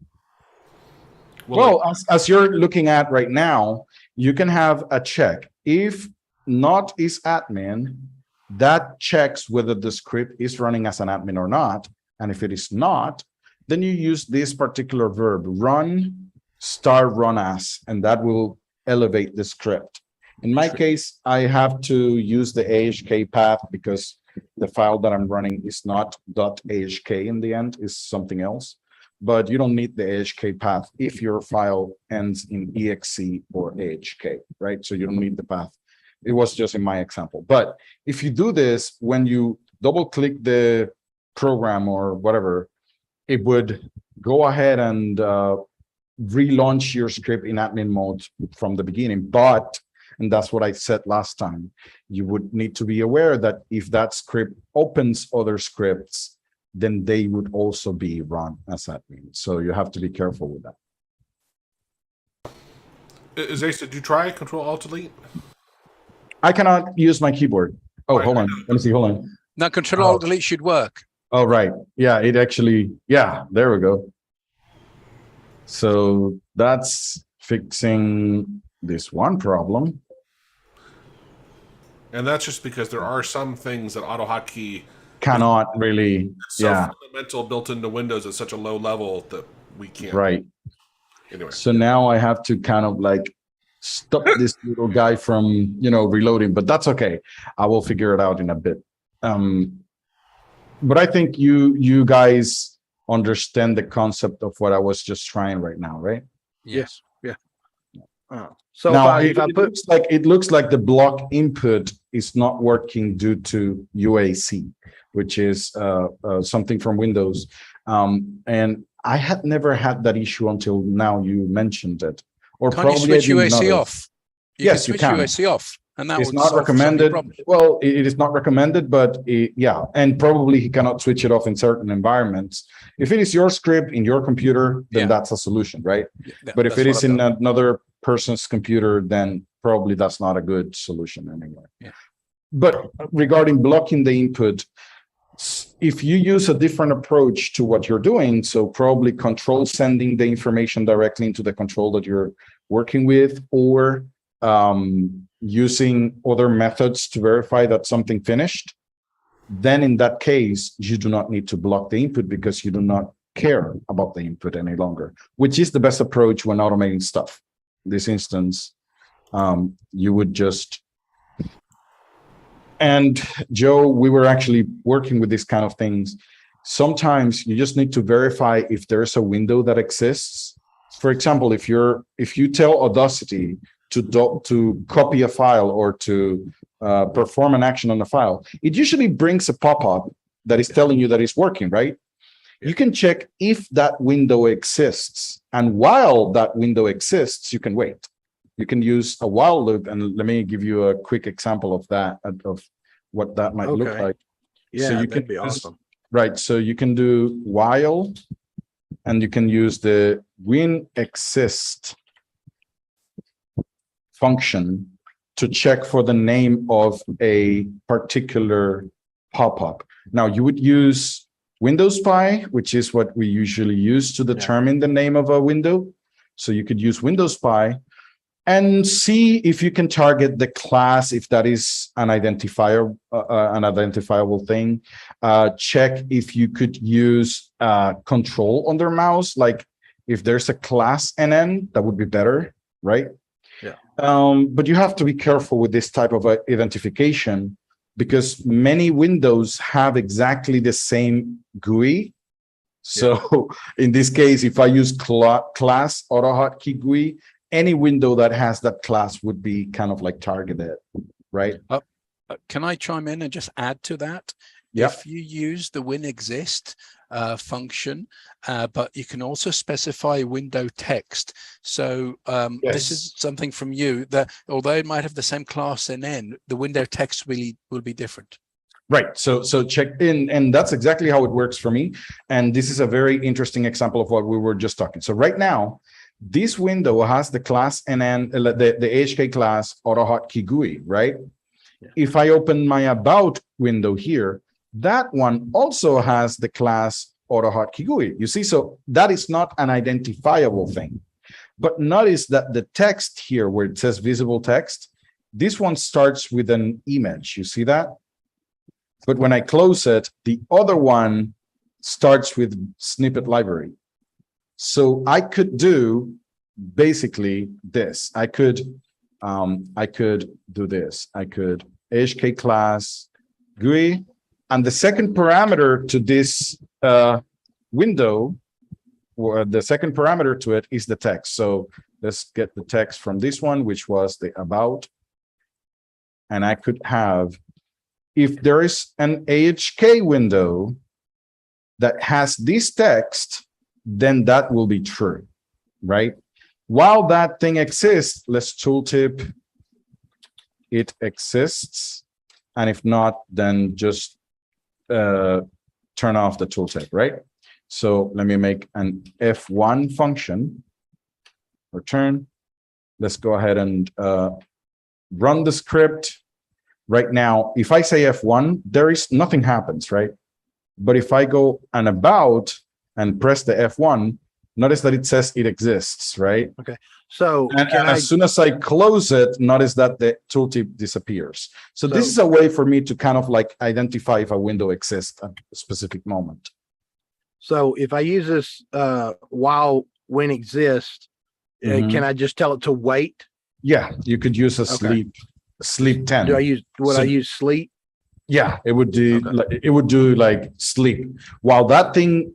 Well, Well, like, as you're looking at right now, you can have a check. If not is admin, that checks whether the script is running as an admin or not. And if it is not, then you use this particular verb, run star run as, and that will elevate the script. In my case, I have to use the AHK path because the file that I'm running is not .ahk in the end, is something else. But you don't need the AHK path if your file ends in exe or AHK, right? So you don't need the path. It was just in my example. But if you do this, when you double click the program or whatever, it would go ahead and relaunch your script in admin mode from the beginning. But, and that's what I said last time, you would need to be aware that if that script opens other scripts, then they would also be run as admin. So you have to be careful with that. Zace, did you try Control-Alt-Delete? I cannot use my keyboard. Oh, hold on. Let me see. Hold on. Now, Control-Alt-Delete should work. Oh, right. Yeah, it actually, yeah, there we go. So that's fixing this one problem. And that's just because there are some things that AutoHotkey Cannot really, is so yeah, fundamental built into Windows at such a low level that we can't. right. Anyway. So now I have to kind of like stop this little guy from, you know, reloading, but that's okay. I will figure it out in a bit. But I think you guys understand the concept of what I was just trying right now, right? Yes. So Now, if I put it looks like the block input is not working due to UAC, which is something from Windows. And I had never had that issue until now you mentioned it. Or Can't you probably I switch didn't UAC notice. off? Yes, you switch can. UAC off, and that It's would not solve some of your recommended. problems. Well, it is not recommended, but yeah, and probably he cannot switch it off in certain environments. If it is your script in your computer, then Yeah. that's a solution, right? Yeah, But if that's it what is I've in done. another person's computer, then probably that's not a good solution anyway. Yeah. But regarding blocking the input, if you use a different approach to what you're doing, so probably control sending the information directly into the control that you're working with, or using other methods to verify that something finished, then in that case, you do not need to block the input because you do not care about the input any longer, which is the best approach when automating stuff. In this instance, you would just, and Joe, we were actually working with these kind of things. Sometimes you just need to verify if there's a window that exists. For example, if you tell Audacity to copy a file or to perform an action on a file, it usually brings a pop-up that is telling you that it's working, right? You can check if that window exists. And while that window exists, you can wait. You can use a while loop. And let me give you a quick example of that, of what that might look Okay. like. yeah, So you that'd can be awesome. Right. So you can do while, and you can use the win exist function to check for the name of a particular pop-up. Now you would use Windows Spy, which is what we usually use to determine the name of a window. So you could use Windows Spy and see if you can target the class, if that is an identifier, an identifiable thing. Check if you could use control on their mouse, like if there's a class NN, that would be better, right? Yeah. But you have to be careful with this type of identification because many Windows have exactly the same GUI. So in this case, if I use class AutoHotkey GUI, any window that has that class would be kind of like targeted, right? Can I chime in and just add to that? Yep. If you use the winExist function, but you can also specify window text. So this is something from you that although it might have the same class NN, the window text really will be different. Right. So check in, and that's exactly how it works for me. And this is a very interesting example of what we were just talking. So right now, this window has the class NN, the AHK class AutoHotkey GUI, right? Yeah. If I open my About window here, that one also has the class AutoHotkey GUI. You see, so that is not an identifiable thing. But notice that the text here, where it says visible text, this one starts with an image. You see that? But when I close it, the other one starts with snippet library. So I could do basically this. I could do this. I could HK class GUI, and the second parameter to this window, or the second parameter to it, is the text. So let's get the text from this one, which was the about. And I could have, if there is an AHK window that has this text, then that will be true, right? While that thing exists, let's tooltip it exists. And if not, then just turn off the tooltip, right? So let me make an F1 function, return. Let's go ahead and run the script. Right now, if I say F1, there is nothing happens, right? But if I go and about and press the F1, notice that it says it exists, right? Okay. So and as soon as I close it, notice that the tooltip disappears. So this is a way for me to kind of like identify if a window exists at a specific moment. So if I use this while when exists, can I just tell it to wait? Yeah, you could use a sleep 10. Do I use I use sleep? Yeah, it would do like sleep. While that thing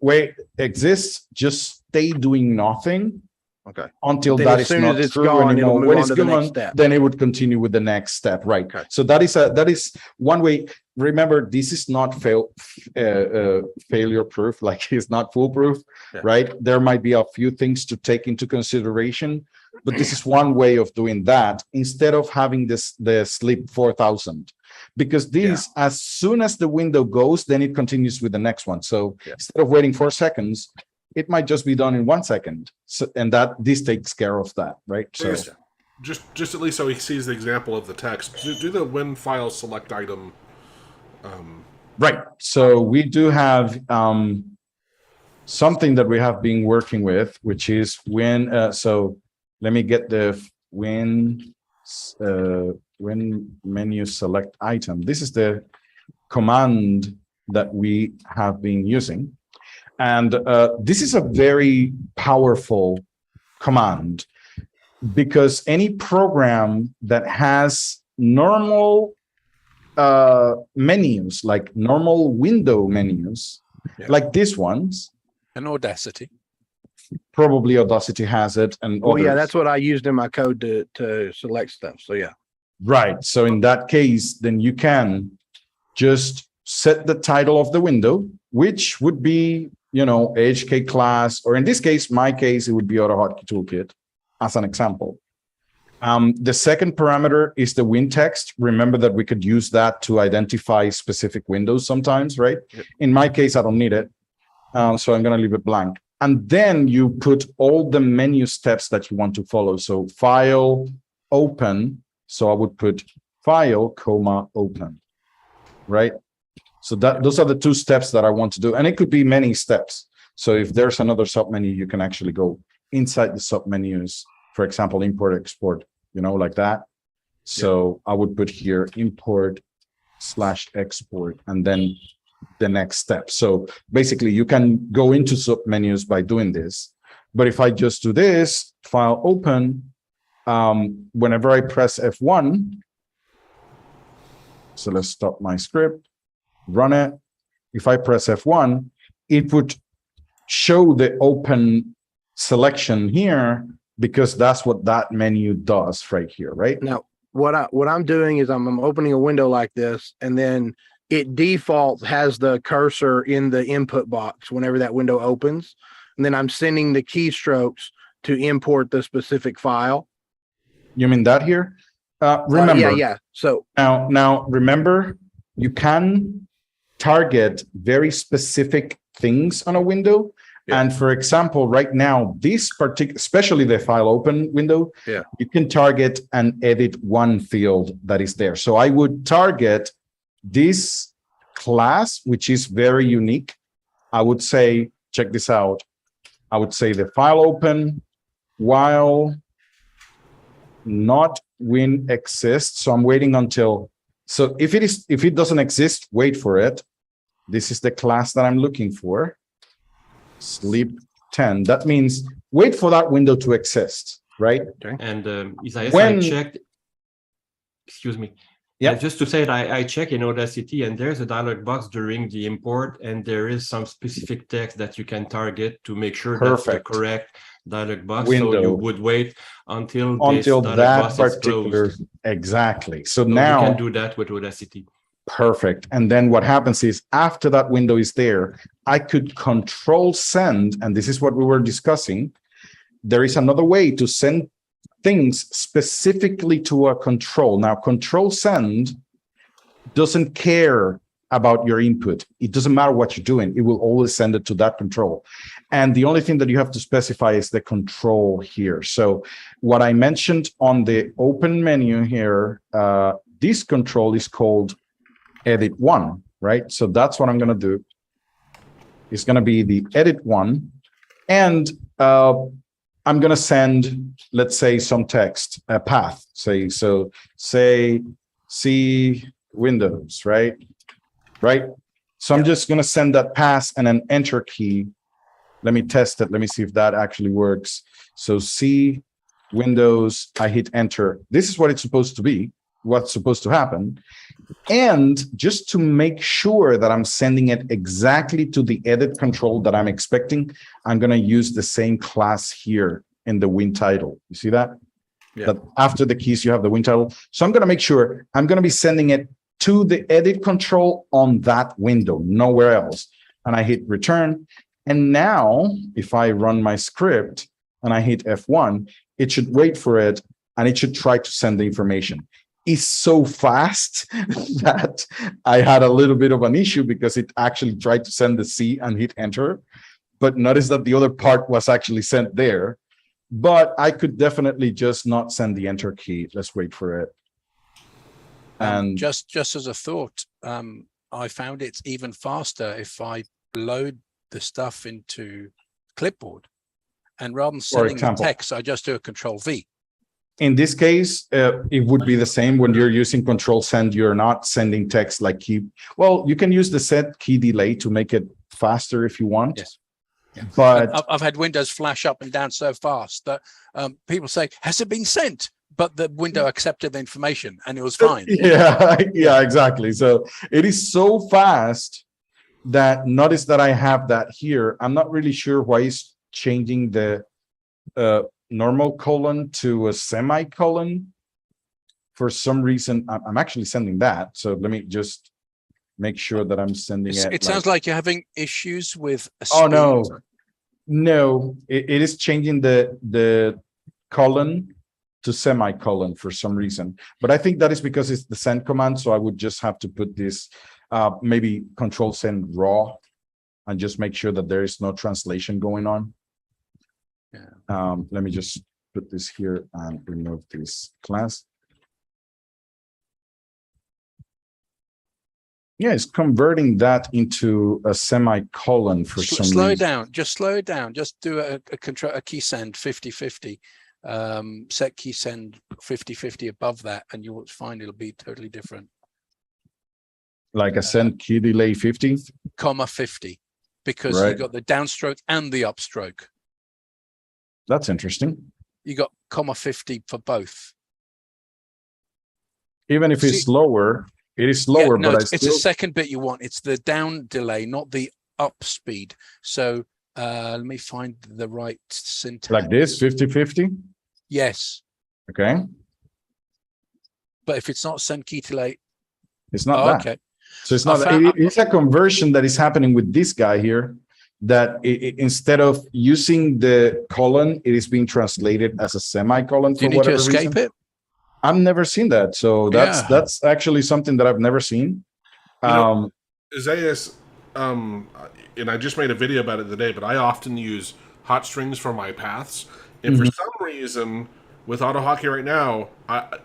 exists, just stay doing nothing. Okay. Until then that as is soon not as it's true gone, anymore. it'll move When on it's to the next gone, step. then it would continue with the next step, right? Okay. So that is one way. Remember, this is not failure proof. Like, it's not foolproof, right? There might be a few things to take into consideration, but this is one way of doing that instead of having the sleep 4000. Because as soon as the window goes, then it continues with the next one. So instead of waiting 4 seconds, it might just be done in 1 second. So, and this takes care of that, right? So just at least so he sees the example of the text. Do the win file select item. Right. So we do have something that we have been working with, which is when. So let me get the win menu select item. This is the command that we have been using. And this is a very powerful command because any program that has normal menus, like normal window menus, like these ones. And Audacity. Probably Audacity has it. And well, others. That's what I used in my code to select stuff. So yeah. Right. So in that case, then you can just set the title of the window, which would be, HK class, or in this case, my case, it would be AutoHotkey Toolkit as an example. The second parameter is the win text. Remember that we could use that to identify specific windows sometimes, right? Yep. In my case, I don't need it. So I'm going to leave it blank. And then you put all the menu steps that you want to follow. So file, open. So I would put file, open, right? So those are the 2 steps that I want to do. And it could be many steps. So if there's another submenu, you can actually go inside the submenus, for example, import, export, like that. So I would put here import/export, and then the next step. So basically you can go into submenus by doing this. But if I just do this, file open, whenever I press F1, so let's stop my script, run it. If I press F1, it would show the open selection here because that's what that menu does right here, right? Now, what I'm doing is I'm opening a window like this, and then it default has the cursor in the input box whenever that window opens. And then I'm sending the keystrokes to import the specific file. You mean that here? Remember. Yeah. So now remember, you can target very specific things on a window. Yeah. And for example, right now, this particular, especially the file open window, you can target and edit one field that is there. So I would target this class, which is very unique, I would say, check this out. I would say the file open while not win exists. So I'm waiting until, so if it doesn't exist, wait for it. This is the class that I'm looking for. Sleep 10. That means wait for that window to exist, right? And Isaias, When- I checked. Excuse me. Yeah. Just to say that I check in Audacity, and there's a dialog box during the import, and there is some specific text that you can target to make sure that's the Perfect. correct dialog box. Window. So you would wait until this dialog that box is particular, closed. exactly. So So now you can do that with Audacity. perfect. And then what happens is after that window is there, I could control send, and this is what we were discussing. There is another way to send things specifically to a control. Now, control send doesn't care about your input. It doesn't matter what you're doing. It will always send it to that control. And the only thing that you have to specify is the control here. So what I mentioned on the open menu here, this control is called edit one, right? So that's what I'm going to do. It's going to be the edit one. And I'm going to send, let's say, some text, a path, say C Windows, right? So I'm just going to send that pass and an enter key. Let me test it. Let me see if that actually works. So C Windows, I hit enter. This is what it's supposed to be, what's supposed to happen. And just to make sure that I'm sending it exactly to the edit control that I'm expecting, I'm going to use the same class here in the win title. You see that? Yeah. That after the keys, you have the win title. So I'm going to make sure I'm going to be sending it to the edit control on that window, nowhere else. And I hit return. And now if I run my script and I hit F1, it should wait for it and it should try to send the information. It's so fast that I had a little bit of an issue because it actually tried to send the C and hit enter. But notice that the other part was actually sent there. But I could definitely just not send the enter key. Let's wait for it. And just as a thought, I found it's even faster if I load the stuff into clipboard, and rather than sending the text, I just do a control V. in this case, it would be the same when you're using control send. You're not sending text like key. Well, you can use the set key delay to make it faster if you want. Yes. Yeah. But I've had windows flash up and down so fast that people say, has it been sent? But the window accepted the information and it was fine. Yeah, exactly. So it is so fast that notice that I have that here. I'm not really sure why it's changing the normal colon to a semicolon. For some reason, I'm actually sending that. So let me just make sure that I'm sending it. It sounds like you're having issues with a Oh, speed. no, it is changing the colon to semicolon for some reason. But I think that is because it's the send command. So I would just have to put this, maybe control send raw and just make sure that there is no translation going on. Yeah. Let me just put this here and remove this class. Yeah, it's converting that into a semicolon for some Slow reason. down, just slow it down. Just do a key send 50-50. Set key send 50-50 above that, and you'll find it'll be totally different. Like a send key delay 50? Comma 50, because Right. you got the downstroke and the upstroke. That's interesting. You got comma 50 for both. Even if it's slower, it is slower, no, but it's still... a second bit you want. It's the down delay, not the up speed. So let me find the right syntax. Like this, 50-50? Yes. Okay. But if it's not send key delay, It's not that. okay. So it's not, it's a conversion that is happening with this guy here, that instead of using the colon, it is being translated as a semicolon. Do you need to escape it? I've never seen that. So that's actually something that I've never seen. Isaias, and I just made a video about it today, but I often use hot strings for my paths. And for some reason, with AutoHotkey right now,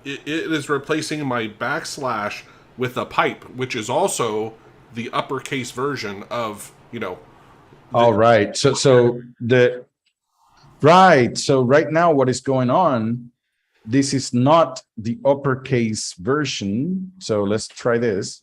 it is replacing my backslash with a pipe, which is also the uppercase version of, All right. So right now what is going on, this is not the uppercase version. So let's try this.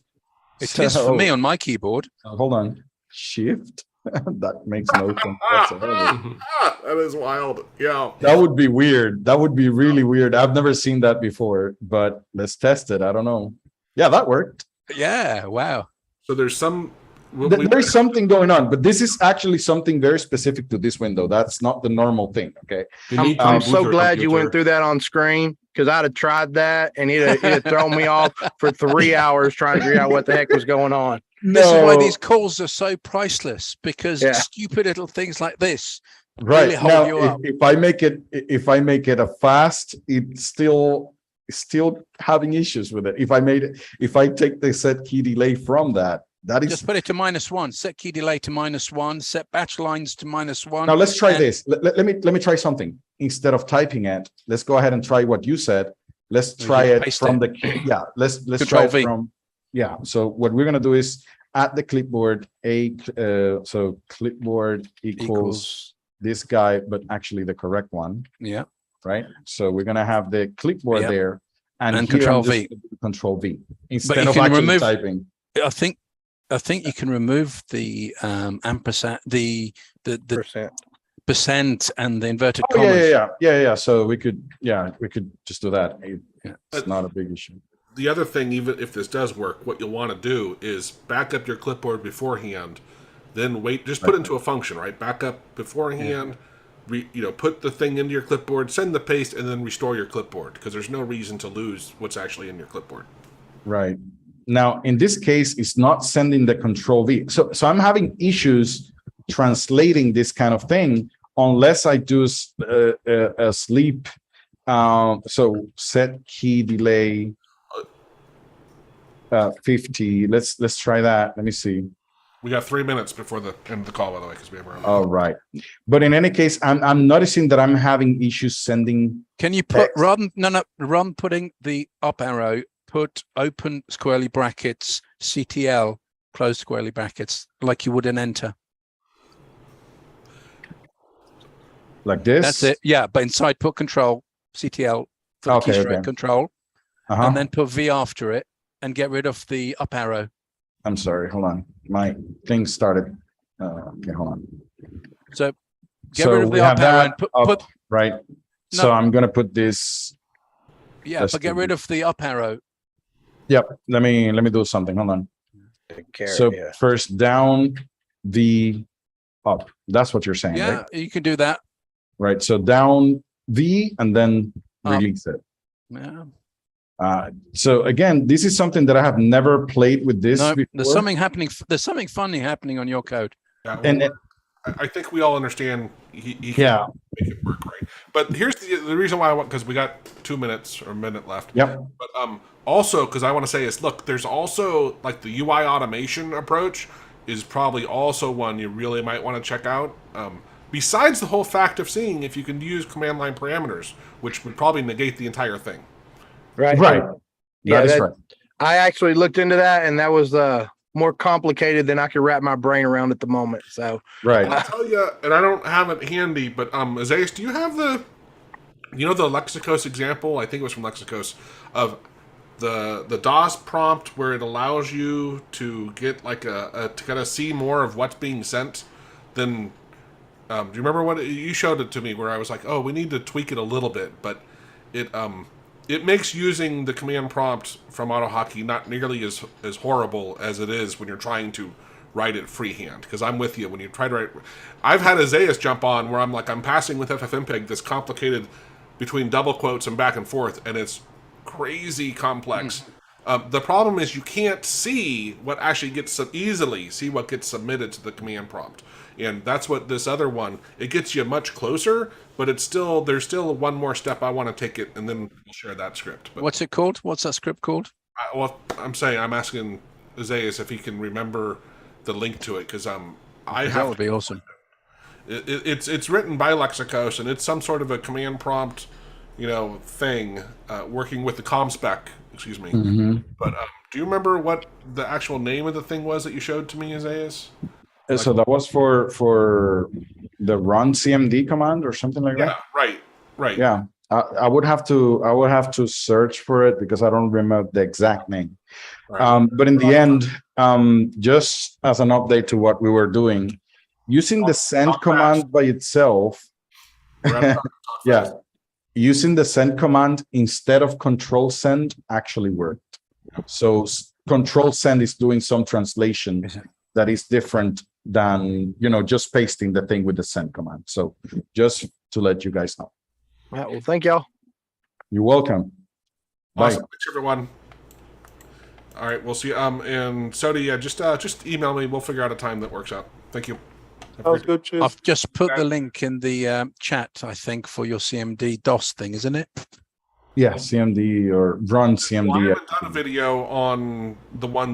It is for me on my keyboard. Hold on. Shift. That makes no sense whatsoever. That is wild. Yeah. That would be weird. That would be really weird. I've never seen that before, but let's test it. I don't know. Yeah, that worked. Yeah. Wow. So there's some. There's something going on, but this is actually something very specific to this window. That's not the normal thing. Okay. I'm so glad you went through that on screen, because I'd have tried that and it'd have thrown me off for 3 hours trying to figure out what the heck was going on. This is why these calls are so priceless, because stupid little things like this really hold you up. If I make it a fast, it's still having issues with it. If I take the set key delay from that is just put it to -1, set key delay to -1, set batch lines to -1. Now let's try this. Let me try something. Instead of typing it, let's go ahead and try what you said. Let's try it from the let's try it from. Yeah. So what we're gonna do is at the clipboard, so clipboard equals this guy, but actually the correct one. Yeah. Right. So we're gonna have the clipboard there, and Control V. Control V instead of actually typing. I think you can remove the ampersand, the percent and the inverted commas. Yeah. So we could just do that. It's not a big issue. The other thing, even if this does work, what you'll want to do is back up your clipboard beforehand, then wait, just put it into a function, right? Back up beforehand, put the thing into your clipboard, send the paste, and then restore your clipboard, because there's no reason to lose what's actually in your clipboard. Right. Now, in this case, it's not sending the Control V. So I'm having issues translating this kind of thing unless I do a sleep. So set key delay 50. Let's try that. Let me see. We got 3 minutes before the end of the call, by the way, because we have our own. All right. But in any case, I'm noticing that I'm having issues sending. Can you put rather than putting the up arrow, put open squarely brackets CTL close squarely brackets like you would in enter? Like this? That's it. Yeah, but inside put control CTL for the keystroke control, and then put V after it and get rid of the up arrow. I'm sorry. Hold on. My thing started. Okay, hold on. So get rid of the up arrow and put right. No. So I'm gonna put this. Yeah, but get rid of the up arrow. Yep. Let me do something. Hold on. So first down, V up. That's what you're saying. Yeah, right? You can do that. Right. So down V and then release it. Yeah. So again, this is something that I have never played with this before. There's something happening. There's something funny happening on your code. Yeah, well, I think we all understand. He can make it work, right? But here's the reason why I want, because we got 2 minutes or a minute left. Yep. But also, because I want to say is, look, there's also like the UI automation approach is probably also one you really might want to check out. Besides the whole fact of seeing if you can use command line parameters, which would probably negate the entire thing. Right. That is right. I actually looked into that, and that was more complicated than I could wrap my brain around at the moment. So right. I'll tell you, and I don't have it handy, but Isaias, do you have the Lexicos example? I think it was from Lexicos of the DOS prompt where it allows you to get like to kind of see more of what's being sent than. Do you remember what you showed it to me? Where I was like, "Oh, we need to tweak it a little bit," but it makes using the command prompt from AutoHotkey not nearly as horrible as it is when you're trying to write it freehand. Because I'm with you when you try to write. I've had Isaias jump on where I'm passing with FFmpeg this complicated between double quotes and back and forth, and it's crazy complex. The problem is you can't see what actually gets what gets submitted to the command prompt. And that's what this other one, it gets you much closer, but there's still one more step I want to take it, and then we'll share that script. But, what's it called? What's that script called? I'm asking Isaias if he can remember the link to it, because that would be awesome. It's written by Lexicos, and it's some sort of a command prompt, thing, working with the ComSpec. Excuse me. Mm-hmm. But do you remember what the actual name of the thing was that you showed to me, Isaias? So that was for the run CMD command or something like Yeah, that. right. Yeah, I would have to search for it because I don't remember the exact name. Right. But in the end, just as an update to what we were doing, using the send command by itself. We're at talk Yeah, fast. using the send command instead of control send actually worked. So control send is doing some translation that is different than, just pasting the thing with the send command. So just to let you guys know. All right, well, thank y'all. You're welcome. Bye. Awesome. Thanks, everyone. All right, we'll see. And Sodi, just email me. We'll figure out a time that works out. Thank you. Have a Sounds great- good. Cheers. I've just put the link in the chat, I think, for your CMD DOS thing, isn't it? Yeah, CMD or run Well, I CMD. haven't done a video on the one